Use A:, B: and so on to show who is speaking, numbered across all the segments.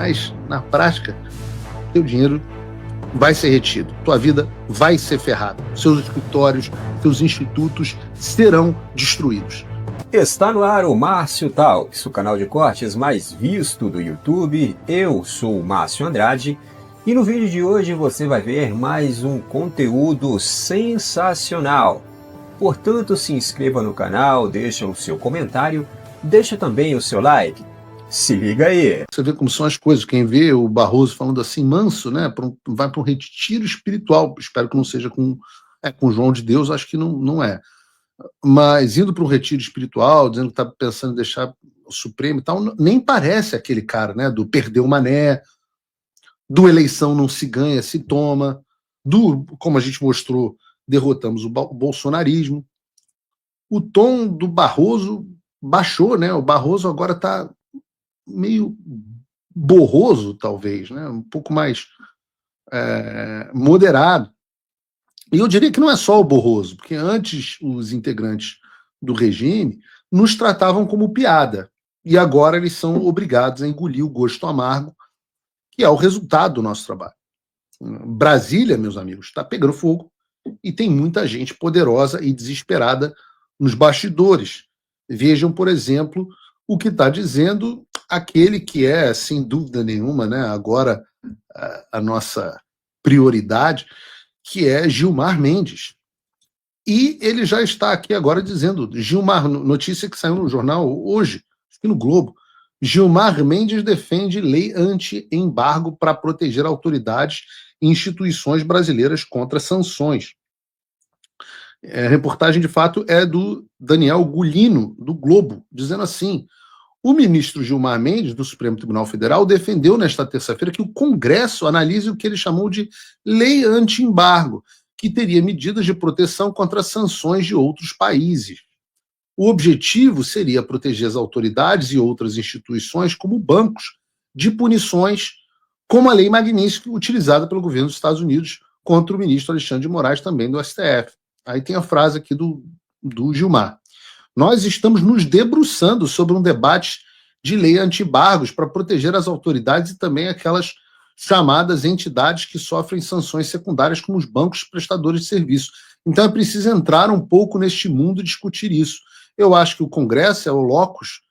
A: mas na prática, teu dinheiro vai ser retido, tua vida vai ser ferrada, seus escritórios, seus institutos serão destruídos.
B: Está no ar o Márcio Talks, o canal de cortes mais visto do YouTube. Eu sou o Márcio Andrade e no vídeo de hoje você vai ver mais um conteúdo sensacional. Portanto, se inscreva no canal, deixa o seu comentário, deixa também o seu like. Se liga aí.
A: Você vê como são as coisas. Quem vê o Barroso falando assim, manso, né? Vai para um retiro espiritual. Espero que não seja com João de Deus, acho que não é. Mas indo para um retiro espiritual, dizendo que está pensando em deixar o Supremo e tal, nem parece aquele cara, né? Do perdeu o mané, do eleição não se ganha, se toma, do, como a gente mostrou, derrotamos o bolsonarismo. O tom do Barroso baixou, né? O Barroso agora está meio borroso, talvez, né? Um pouco mais moderado. E eu diria que não é só o borroso, porque antes os integrantes do regime nos tratavam como piada, e agora eles são obrigados a engolir o gosto amargo, que é o resultado do nosso trabalho. Brasília, meus amigos, está pegando fogo e tem muita gente poderosa e desesperada nos bastidores. Vejam, por exemplo, o que está dizendo aquele que é, sem dúvida nenhuma, né, agora a nossa prioridade, que é Gilmar Mendes. E ele já está aqui agora dizendo, Gilmar, notícia que saiu no jornal hoje, aqui no Globo, Gilmar Mendes defende lei anti-embargo para proteger autoridades e instituições brasileiras contra sanções. A reportagem, de fato, é do Daniel Gulino, do Globo, dizendo assim: o ministro Gilmar Mendes, do Supremo Tribunal Federal, defendeu nesta terça-feira que o Congresso analise o que ele chamou de lei anti-embargo, que teria medidas de proteção contra sanções de outros países. O objetivo seria proteger as autoridades e outras instituições, como bancos, de punições como a Lei Magnitsky, utilizada pelo governo dos Estados Unidos contra o ministro Alexandre de Moraes, também do STF. Aí tem a frase aqui do Gilmar. Nós estamos nos debruçando sobre um debate de lei anti-embargos para proteger as autoridades e também aquelas chamadas entidades que sofrem sanções secundárias, como os bancos prestadores de serviço. Então é preciso entrar um pouco neste mundo e discutir isso. Eu acho que o Congresso é o locus,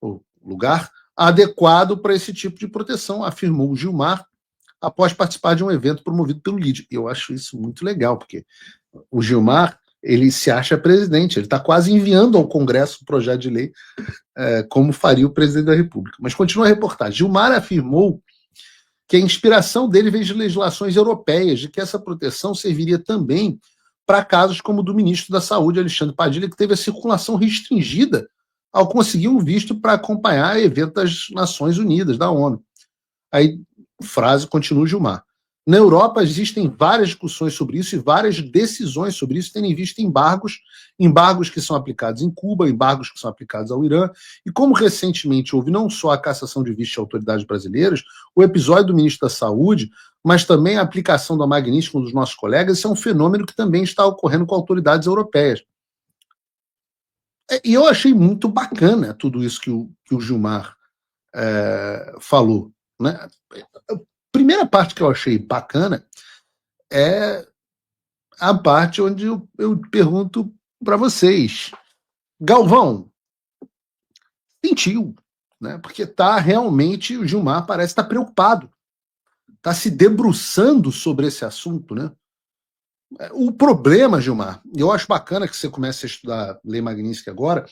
A: o lugar adequado para esse tipo de proteção, afirmou o Gilmar, após participar de um evento promovido pelo LIDE. Eu acho isso muito legal, porque o Gilmar, ele se acha presidente, ele está quase enviando ao Congresso o projeto de lei, como faria o presidente da República. Mas continua a reportagem. Gilmar afirmou que a inspiração dele veio de legislações europeias, de que essa proteção serviria também para casos como o do ministro da Saúde, Alexandre Padilha, que teve a circulação restringida ao conseguir um visto para acompanhar evento das Nações Unidas, da ONU. Aí, frase, continua Gilmar. Na Europa existem várias discussões sobre isso e várias decisões sobre isso, tendo em vista embargos que são aplicados em Cuba, embargos que são aplicados ao Irã, e como recentemente houve não só a cassação de visto de autoridades brasileiras, o episódio do ministro da Saúde, mas também a aplicação da Magnitsky dos nossos colegas, isso é um fenômeno que também está ocorrendo com autoridades europeias. E eu achei muito bacana tudo isso que o Gilmar falou, né? Primeira parte que eu achei bacana é a parte onde eu pergunto para vocês, Galvão, sentiu, né? Porque realmente o Gilmar parece estar preocupado, está se debruçando sobre esse assunto, né? O problema, Gilmar, eu acho bacana que você comece a estudar Lei Magnitsky agora,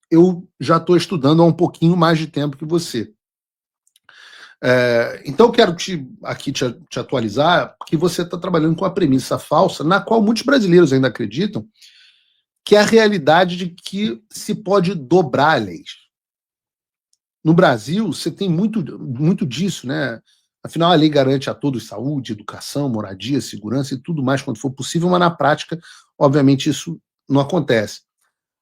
A: eu já estou estudando há um pouquinho mais de tempo que você. Então eu quero te atualizar que você está trabalhando com a premissa falsa, na qual muitos brasileiros ainda acreditam, que é a realidade de que se pode dobrar leis. No Brasil, você tem muito disso, né? Afinal, a lei garante a todos saúde, educação, moradia, segurança e tudo mais quando for possível, mas na prática, obviamente, isso não acontece.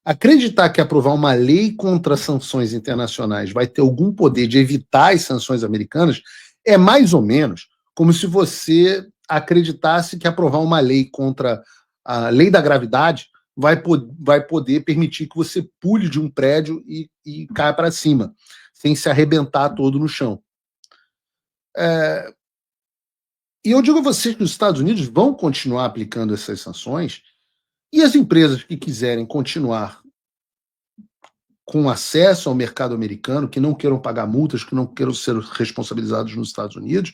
A: Acreditar que aprovar uma lei contra sanções internacionais vai ter algum poder de evitar as sanções americanas é mais ou menos como se você acreditasse que aprovar uma lei contra a lei da gravidade vai poder permitir que você pule de um prédio e caia para cima, sem se arrebentar todo no chão. E eu digo a vocês que os Estados Unidos vão continuar aplicando essas sanções, e as empresas que quiserem continuar com acesso ao mercado americano, que não queiram pagar multas, que não queiram ser responsabilizados nos Estados Unidos,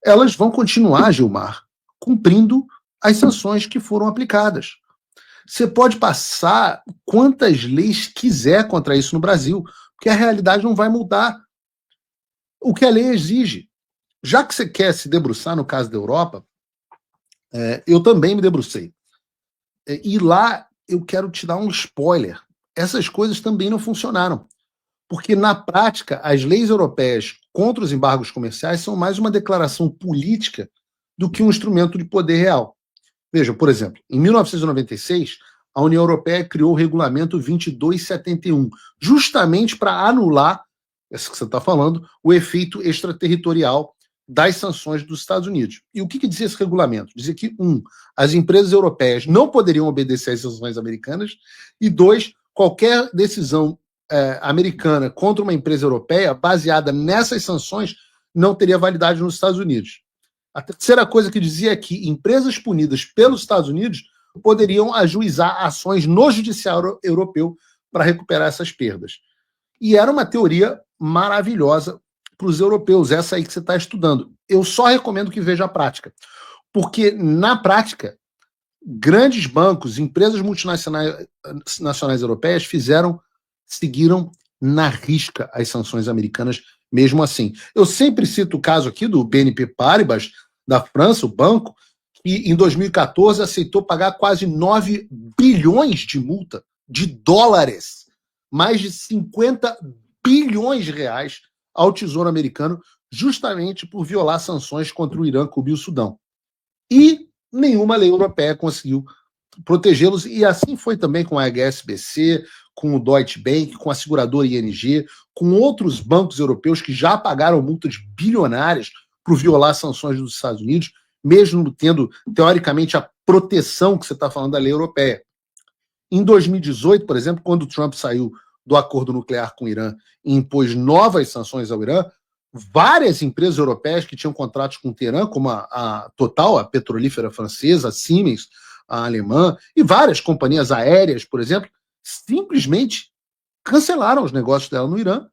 A: elas vão continuar, Gilmar, cumprindo as sanções que foram aplicadas. Você pode passar quantas leis quiser contra isso no Brasil, porque a realidade não vai mudar. O que a lei exige. Já que você quer se debruçar no caso da Europa, eu também me debrucei. E lá eu quero te dar um spoiler. Essas coisas também não funcionaram. Porque, na prática, as leis europeias contra os embargos comerciais são mais uma declaração política do que um instrumento de poder real. Veja, por exemplo, em 1996, a União Europeia criou o Regulamento 2271, justamente para anular, essa que você está falando, o efeito extraterritorial das sanções dos Estados Unidos. E o que dizia esse regulamento? Dizia que, as empresas europeias não poderiam obedecer às sanções americanas, e dois, qualquer decisão americana contra uma empresa europeia, baseada nessas sanções, não teria validade nos Estados Unidos. A terceira coisa que dizia é que empresas punidas pelos Estados Unidos poderiam ajuizar ações no judiciário europeu para recuperar essas perdas. E era uma teoria maravilhosa para os europeus, essa aí que você está estudando. Eu só recomendo que veja a prática, porque na prática, grandes bancos, empresas multinacionais europeias seguiram na risca as sanções americanas, mesmo assim. Eu sempre cito o caso aqui do BNP Paribas, da França, o banco, que em 2014 aceitou pagar quase 9 bilhões de multa de dólares, mais de 50 bilhões de reais ao Tesouro americano, justamente por violar sanções contra o Irã, Cuba e o Sudão. E nenhuma lei europeia conseguiu protegê-los, e assim foi também com a HSBC, com o Deutsche Bank, com a seguradora ING, com outros bancos europeus que já pagaram multas bilionárias por violar sanções dos Estados Unidos, mesmo tendo, teoricamente, a proteção que você está falando da lei europeia. Em 2018, por exemplo, quando o Trump saiu do acordo nuclear com o Irã e impôs novas sanções ao Irã, várias empresas europeias que tinham contratos com o Teherã, como a Total, a petrolífera francesa, a Siemens, a alemã, e várias companhias aéreas, por exemplo, simplesmente cancelaram os negócios dela no Irã,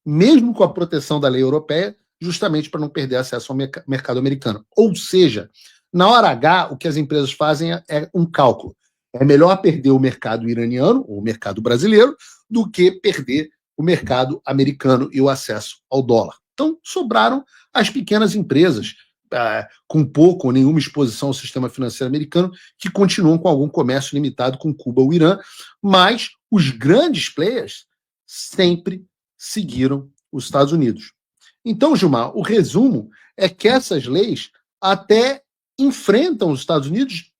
A: mesmo com a proteção da lei europeia, justamente para não perder acesso ao mercado americano. Ou seja, na hora H, o que as empresas fazem é um cálculo. É melhor perder o mercado iraniano, ou o mercado brasileiro, do que perder o mercado americano e o acesso ao dólar. Então, sobraram as pequenas empresas, com pouco ou nenhuma exposição ao sistema financeiro americano, que continuam com algum comércio limitado com Cuba ou Irã, mas os grandes players sempre seguiram os Estados Unidos. Então, Gilmar, o resumo é que essas leis até enfrentam os Estados Unidos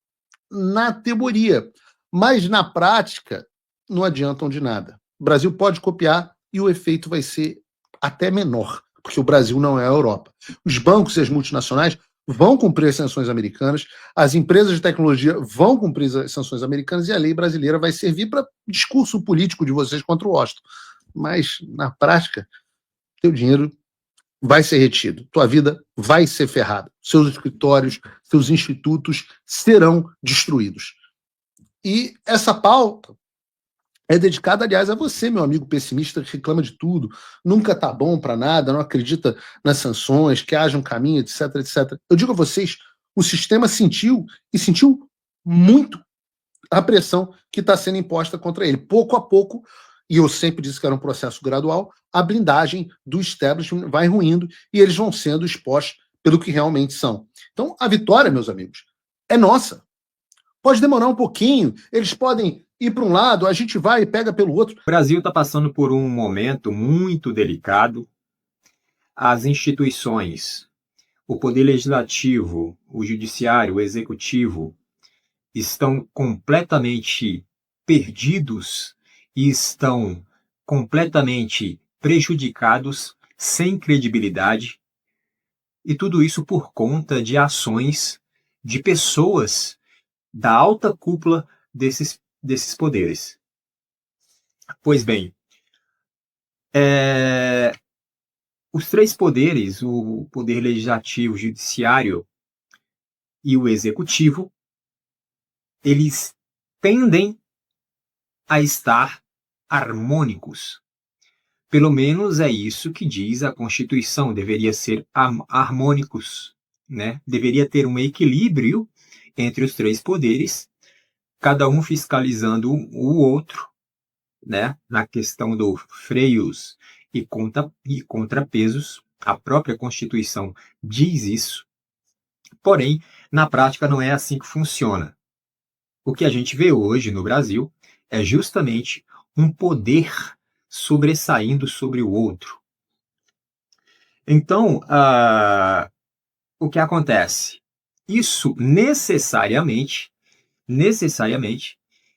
A: na teoria, mas na prática não adiantam de nada. O Brasil pode copiar e o efeito vai ser até menor, porque o Brasil não é a Europa. Os bancos e as multinacionais vão cumprir as sanções americanas, as empresas de tecnologia vão cumprir as sanções americanas e a lei brasileira vai servir para discurso político de vocês contra o Washington. Mas, na prática, teu dinheiro vai ser retido, tua vida vai ser ferrada, seus escritórios, seus institutos serão destruídos. E essa pauta é dedicada, aliás, a você, meu amigo pessimista, que reclama de tudo, nunca tá bom para nada, não acredita nas sanções, que haja um caminho, etc, etc. Eu digo a vocês, o sistema sentiu muito a pressão que está sendo imposta contra ele. Pouco a pouco, e eu sempre disse que era um processo gradual, a blindagem do establishment vai ruindo e eles vão sendo expostos pelo que realmente são. Então, a vitória, meus amigos, é nossa. Pode demorar um pouquinho, eles podem ir para um lado, a gente vai e pega pelo outro.
B: O Brasil está passando por um momento muito delicado. As instituições, o poder legislativo, o judiciário, o executivo, estão completamente perdidos e estão completamente prejudicados, sem credibilidade, e tudo isso por conta de ações de pessoas da alta cúpula desses poderes. Pois bem, os três poderes, o poder legislativo, o judiciário e o executivo, eles tendem a estar harmônicos. Pelo menos é isso que diz a Constituição, deveria ser harmônicos, né? Deveria ter um equilíbrio entre os três poderes, cada um fiscalizando o outro, né? Na questão dos freios e contrapesos. A própria Constituição diz isso. Porém, na prática não é assim que funciona. O que a gente vê hoje no Brasil é justamente um poder sobressaindo sobre o outro. Então, o que acontece? Isso necessariamente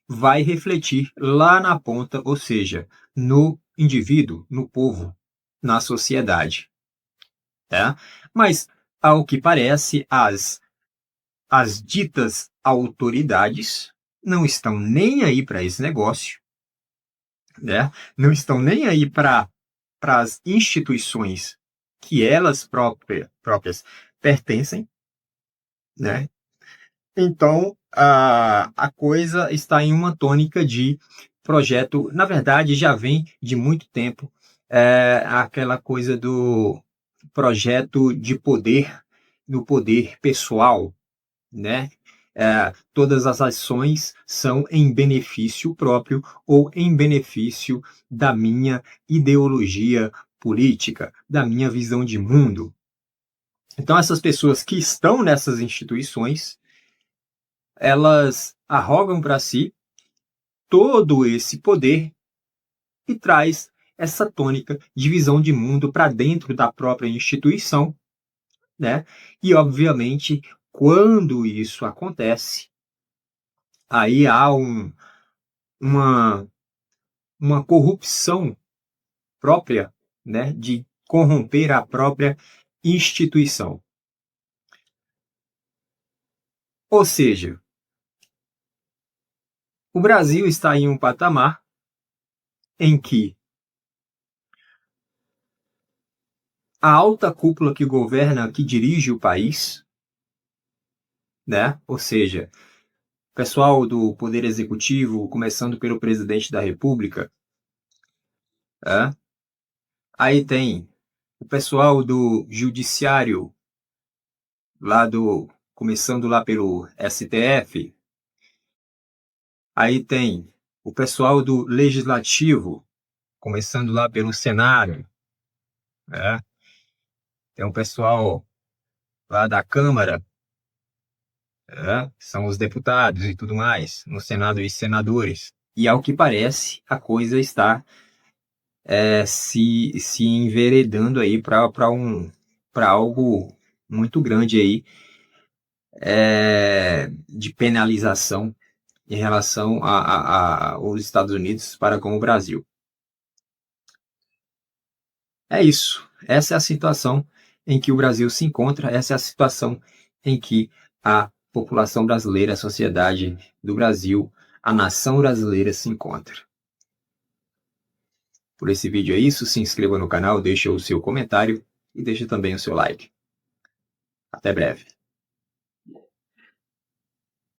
B: vai refletir lá na ponta, ou seja, no indivíduo, no povo, na sociedade. Tá? Mas, ao que parece, as ditas autoridades não estão nem aí para esse negócio, né? Não estão nem aí para as instituições que elas próprias pertencem, né? Então, a coisa está em uma tônica de projeto, na verdade, já vem de muito tempo, aquela coisa do projeto de poder, do poder pessoal, né? Todas as ações são em benefício próprio ou em benefício da minha ideologia política, da minha visão de mundo. Então, essas pessoas que estão nessas instituições, elas arrogam para si todo esse poder e traz essa tônica de visão de mundo para dentro da própria instituição, né? E, obviamente, quando isso acontece, aí há uma corrupção própria, né? De corromper a própria instituição. Ou seja, o Brasil está em um patamar em que a alta cúpula que governa, que dirige o país, né? Ou seja, o pessoal do Poder Executivo, começando pelo Presidente da República, né? Aí tem o pessoal do Judiciário, começando lá pelo STF, aí tem o pessoal do Legislativo, começando lá pelo Senado, né? Tem o pessoal lá da Câmara, são os deputados e tudo mais, no Senado e senadores. E ao que parece, a coisa está se enveredando aí para algo muito grande aí, de penalização em relação aos Estados Unidos para com o Brasil. É isso. Essa é a situação em que o Brasil se encontra, essa é a situação em que a população brasileira, a sociedade do Brasil, a nação brasileira se encontra. Por esse vídeo é isso, se inscreva no canal, deixe o seu comentário e deixe também o seu like. Até breve.